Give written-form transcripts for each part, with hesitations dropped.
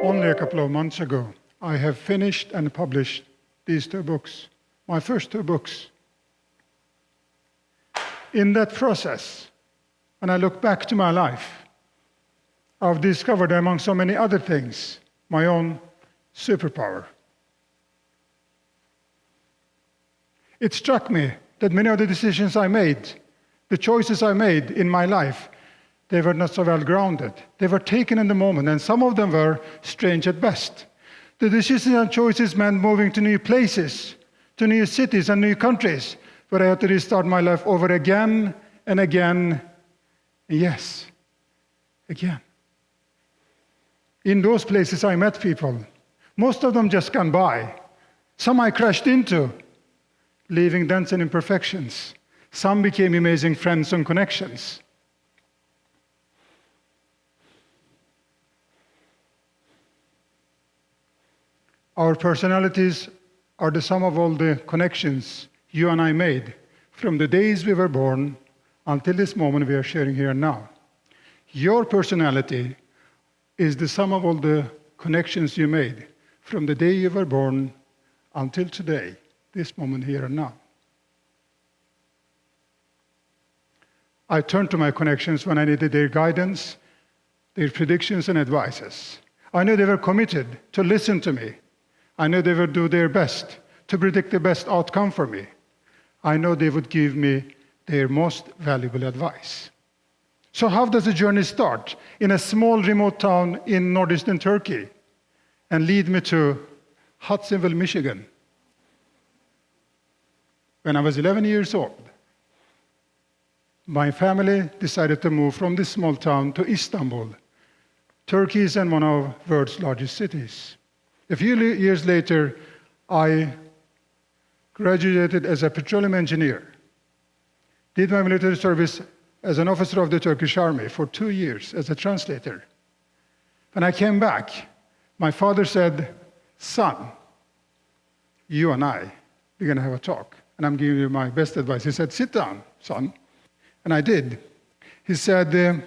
Only a couple of months ago, I have finished and published these 2 books, my first 2 books. In that process, when I look back to my life, I've discovered, among so many other things, my own superpower. It struck me that many of the decisions I made, the choices I made in my life, they were not so well grounded. They were taken in the moment, and some of them were strange at best. The decisions and choices meant moving to new places, to new cities and new countries, where I had to restart my life over again and again, and yes, again. In those places I met people. Most of them just gone by. Some I crashed into, leaving dents and imperfections. Some became amazing friends and connections. Our personalities are the sum of all the connections you and I made from the days we were born until this moment we are sharing here now. Your personality is the sum of all the connections you made from the day you were born until today, this moment here and now. I turned to my connections when I needed their guidance, their predictions and advices. I knew they were committed to listen to me. I knew they would do their best to predict the best outcome for me. I know they would give me their most valuable advice. So how does the journey start? In a small remote town in northeastern Turkey and lead me to Hudsonville, Michigan. When I was 11 years old, my family decided to move from this small town to Istanbul. Turkey is one of the world's largest cities. A few years later, I graduated as a petroleum engineer, did my military service as an officer of the Turkish army for 2 years as a translator. When I came back, my father said, "Son, you and we're going to have a talk, and I'm giving you my best advice." He said, "Sit down, son." And I did. He said,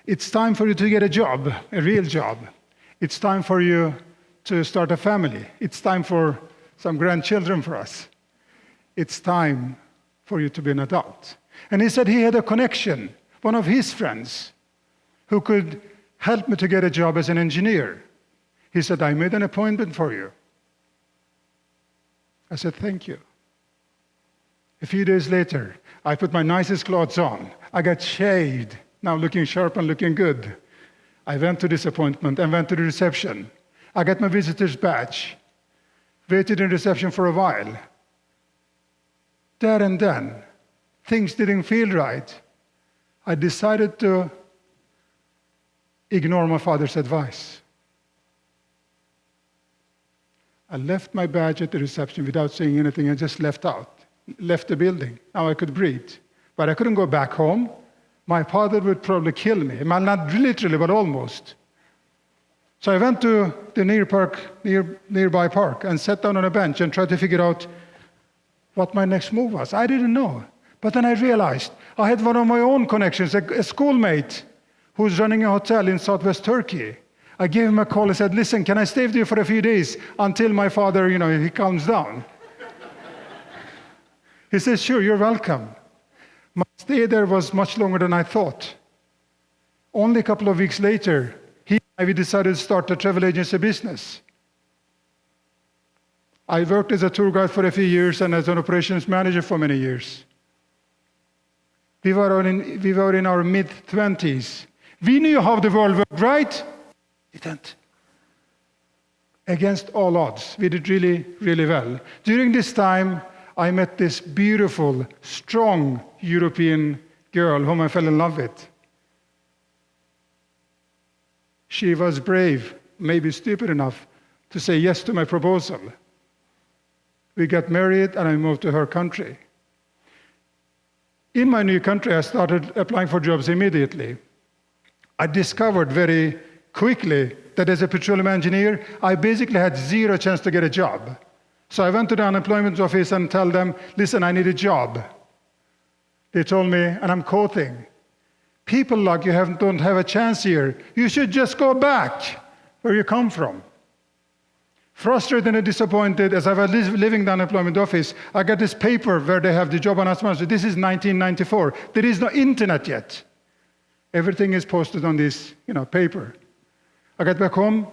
"It's time for you to get a job, a real job. It's time for you to start a family. It's time for some grandchildren for us. It's time for you to be an adult." And he said he had a connection, one of his friends, who could help me to get a job as an engineer. He said, "I made an appointment for you." I said, "Thank you." A few days later, I put my nicest clothes on. I got shaved, now looking sharp and looking good. I went to this appointment and went to the reception. I got my visitor's badge, waited in reception for a while. There and then, things didn't feel right. I decided to ignore my father's advice. I left my badge at the reception without saying anything and just left the building. Now I could breathe, but I couldn't go back home. My father would probably kill me. Well, not literally, but almost. So I went to the nearby park and sat down on a bench and tried to figure out what my next move was. I didn't know. But then I realized I had one of my own connections, a schoolmate who's running a hotel in southwest Turkey. I gave him a call and said, "Listen, can I stay with you for a few days until my father, he calms down?" He says, "Sure, you're welcome." My stay there was much longer than I thought. Only a couple of weeks later, we decided to start a travel agency business. I worked as a tour guide for a few years and as an operations manager for many years. We were in our mid-20s. We knew how the world worked, right? We didn't. Against all odds, we did really, really well. During this time, I met this beautiful, strong European girl whom I fell in love with. She was brave, maybe stupid enough, to say yes to my proposal. We got married and I moved to her country. In my new country, I started applying for jobs immediately. I discovered very quickly that as a petroleum engineer, I basically had zero chance to get a job. So I went to the unemployment office and told them, "Listen, I need a job." They told me, and I'm quoting, "People like you don't have a chance here. You should just go back." where you come from. Frustrated and disappointed, as I was living in the unemployment office, I got this paper where they have the job announcement. This is 1994. There is no internet yet. Everything is posted on this, paper. I got back home.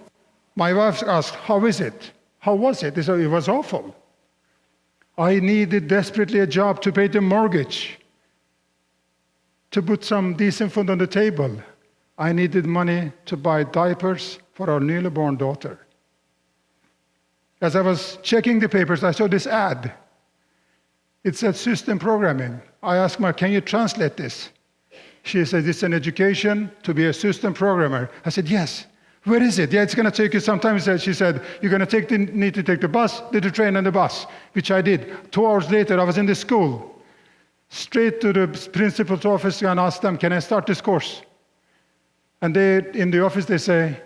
My wife asked, "How is it? How was it?" They said, "It was awful. I needed desperately a job to pay the mortgage, to put some decent food on the table. I needed money to buy diapers for our newly born daughter." As I was checking the papers, I saw this ad. It said system programming. I asked her, "Can you translate this?" She said, "It's an education to be a system programmer." I said, "Yes." "Where is it?" "Yeah, it's going to take you some time." She said, "You're going to need to take the bus, the train, and the bus," which I did. 2 hours later, I was in the school. Straight to the principal's office and asked them, "Can I start this course?" And in the office, they say,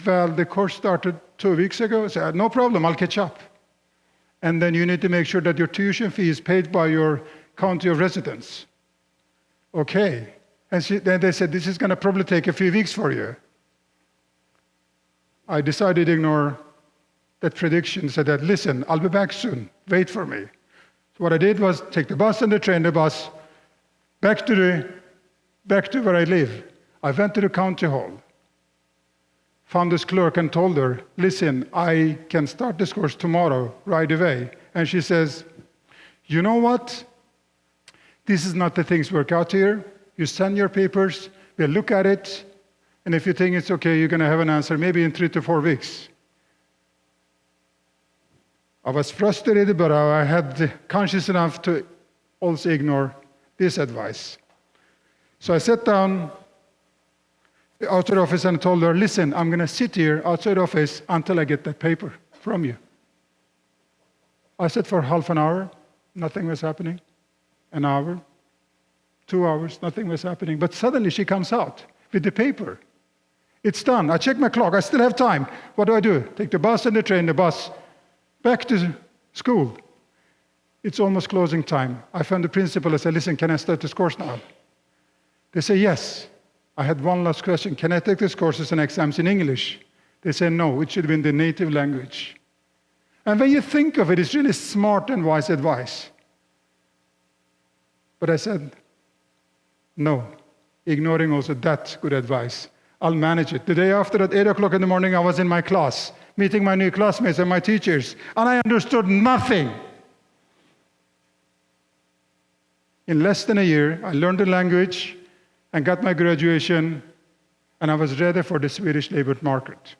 "Well, the course started 2 weeks ago." I said, "No problem, I'll catch up. And then you need to make sure that your tuition fee is paid by your county of residence." "Okay." And then they said, "This is going to probably take a few weeks for you." I decided to ignore that prediction, said that, "Listen, I'll be back soon, wait for me." So what I did was take the bus and the train, the bus, back to where I live. I went to the county hall, found this clerk and told her, "Listen, I can start this course tomorrow, right away." And she says, "You know what? This is not the things work out here. You send your papers, we'll look at it, and if you think it's okay, you're going to have an answer maybe in 3 to 4 weeks. I was frustrated, but I had the conscience enough to also ignore this advice. So I sat down outside the office and told her, "Listen, I'm going to sit here outside the office until I get that paper from you." I sat for half an hour, nothing was happening. An hour, 2 hours, nothing was happening. But suddenly she comes out with the paper. It's done. I check my clock. I still have time. What do? Take the bus and the train, the bus, back to school. It's almost closing time. I found the principal. I said, "Listen, can I start this course now?" They say, "Yes." I had one last question. "Can I take this course as an exams in English?" They say, "No, it should be in the native language." And when you think of it, it's really smart and wise advice. But I said, no, ignoring also that good advice. I'll manage it. The day after, at 8 o'clock in the morning, I was in my class, meeting my new classmates and my teachers, and I understood nothing. In less than a year, I learned the language and got my graduation, and I was ready for the Swedish labor market.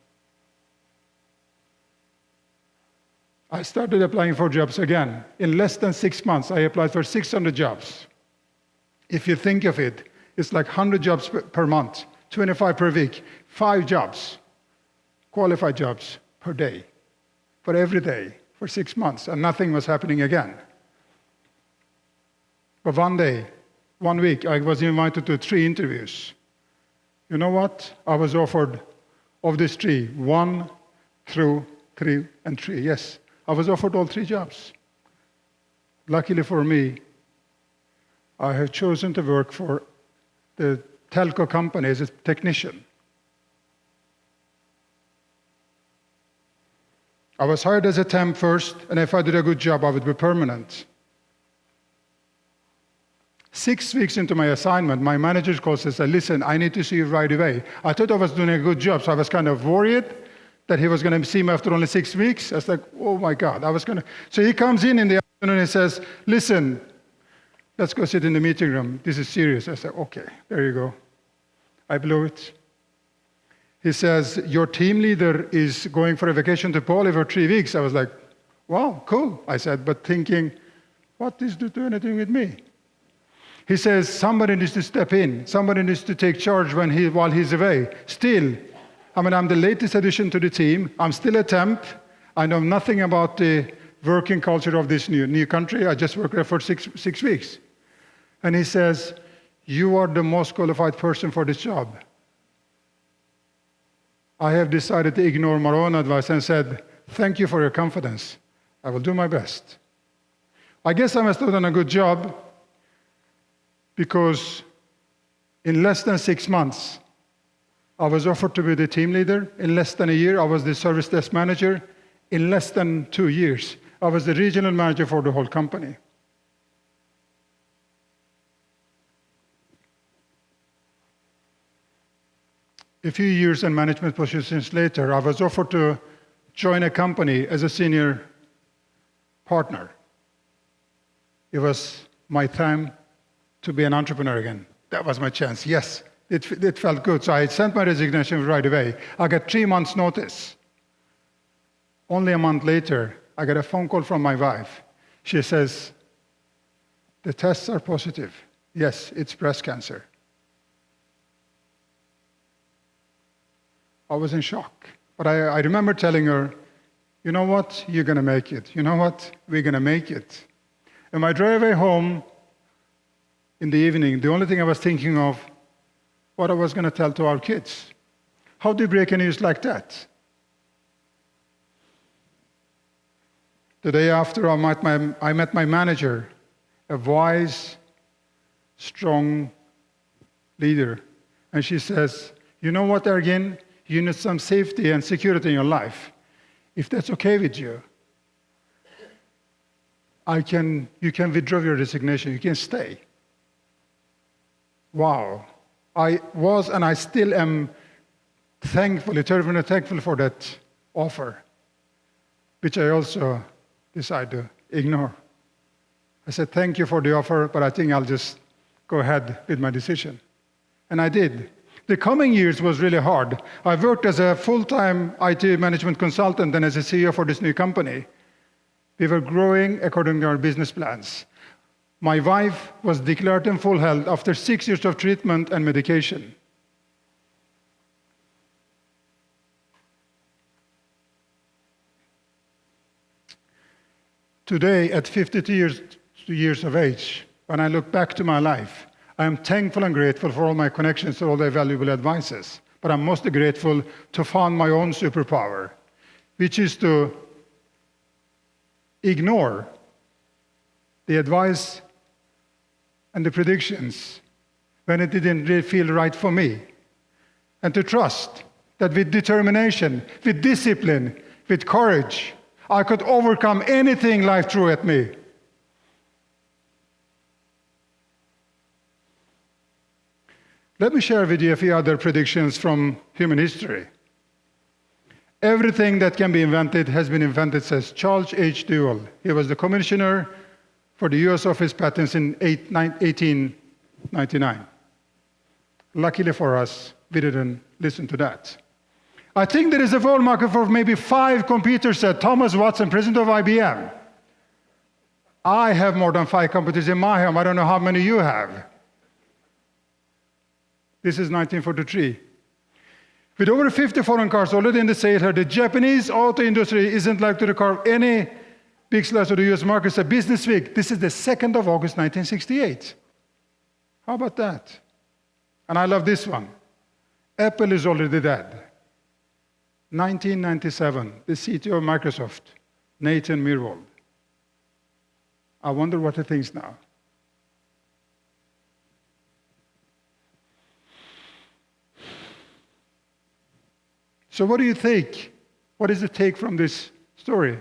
I started applying for jobs again. In less than 6 months, I applied for 600 jobs. If you think of it, it's like 100 jobs per month, 25 per week, 5 jobs, qualified jobs per day, for every day, for 6 months, and nothing was happening again. But one week, I was invited to 3 interviews. You know what? I was offered of these 3, 1, 2, 3, and 3. Yes, I was offered all 3 jobs. Luckily for me, I have chosen to work for the telco company as a technician. I was hired as a temp first, and if I did a good job, I would be permanent. 6 weeks into my assignment, my manager calls and said, "Listen, I need to see you right away." I thought I was doing a good job, so I was kind of worried that he was going to see me after only 6 weeks. I was like, oh my God, So he comes in the afternoon and says, "Listen, let's go sit in the meeting room. This is serious." I said, "Okay, there you go." I blew it. He says, "Your team leader is going for a vacation to Poland for 3 weeks." I was like, "Wow, cool," I said, but thinking, what is to do anything with me? He says, "Somebody needs to step in. Somebody needs to take charge while he's away." Still, I'm the latest addition to the team. I'm still a temp. I know nothing about the working culture of this new country. I just worked there for six weeks. And he says, "You are the most qualified person for this job." I have decided to ignore my own advice and said, "Thank you for your confidence. I will do my best." I guess I must have done a good job, because in less than 6 months, I was offered to be the team leader. In less than a year, I was the service desk manager. In less than 2 years, I was the regional manager for the whole company. A few years and management positions later, I was offered to join a company as a senior partner. It was my time to be an entrepreneur again. That was my chance, yes. It felt good, so I sent my resignation right away. I got 3 months' notice. Only a month later, I got a phone call from my wife. She says, the tests are positive. Yes, it's breast cancer. I was in shock. But I remember telling her, you know what, you're going to make it. You know what, we're going to make it. On my driveway home in the evening, the only thing I was thinking of, what I was going to tell to our kids. How do you break a news like that? The day after, I met my manager, a wise, strong leader. And she says, you know what, Ergin? You need some safety and security in your life. If that's okay with you, you can withdraw your resignation. You can stay. Wow. I was and I still am eternally thankful for that offer, which I also decided to ignore. I said, thank you for the offer, but I think I'll just go ahead with my decision. And I did. The coming years was really hard. I worked as a full-time IT management consultant and as a CEO for this new company. We were growing according to our business plans. My wife was declared in full health after 6 years of treatment and medication. Today, at 52 years of age, when I look back to my life, I am thankful and grateful for all my connections and all their valuable advices. But I'm most grateful to find my own superpower, which is to ignore the advice and the predictions when it didn't really feel right for me. And to trust that with determination, with discipline, with courage, I could overcome anything life threw at me. Let me share with you a few other predictions from human history. Everything that can be invented has been invented, says Charles H. Duell. He was the commissioner for the US Office Patents in 1899. Luckily for us, we didn't listen to that. I think there is a world market for maybe 5 computers, said Thomas Watson, president of IBM. I have more than 5 computers in my home. I don't know how many you have. This is 1943. With over 50 foreign cars already in the sale here, the Japanese auto industry isn't likely to carve any big slice of the US market, said Business Week. This is the 2nd of August, 1968. How about that? And I love this one. Apple is already dead. 1997, the CTO of Microsoft, Nathan Myhrvold. I wonder what he thinks now. So what do you think? What is the take from this story?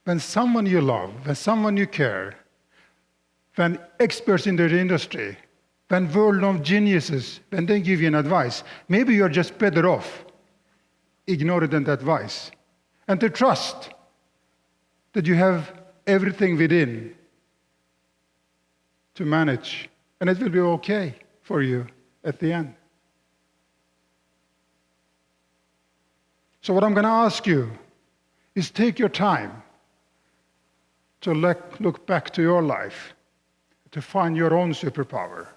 When someone you love, when someone you care, when experts in their industry, when world-known geniuses, when they give you an advice, maybe you're just better off ignoring that advice. And to trust that you have everything within to manage, and it will be okay for you at the end. So what I'm going to ask you is take your time to look back to your life, to find your own superpower.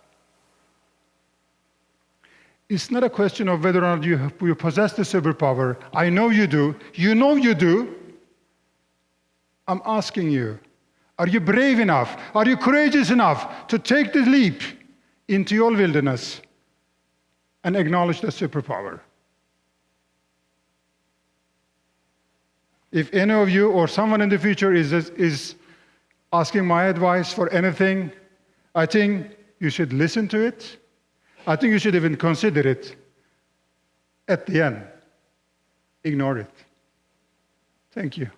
It's not a question of whether or not you possess the superpower. I know you do. You know you do. I'm asking you, are you brave enough? Are you courageous enough to take the leap into your wilderness and acknowledge that superpower? If any of you or someone in the future is asking my advice for anything, I think you should listen to it. I think you should even consider it. At the end, ignore it. Thank you.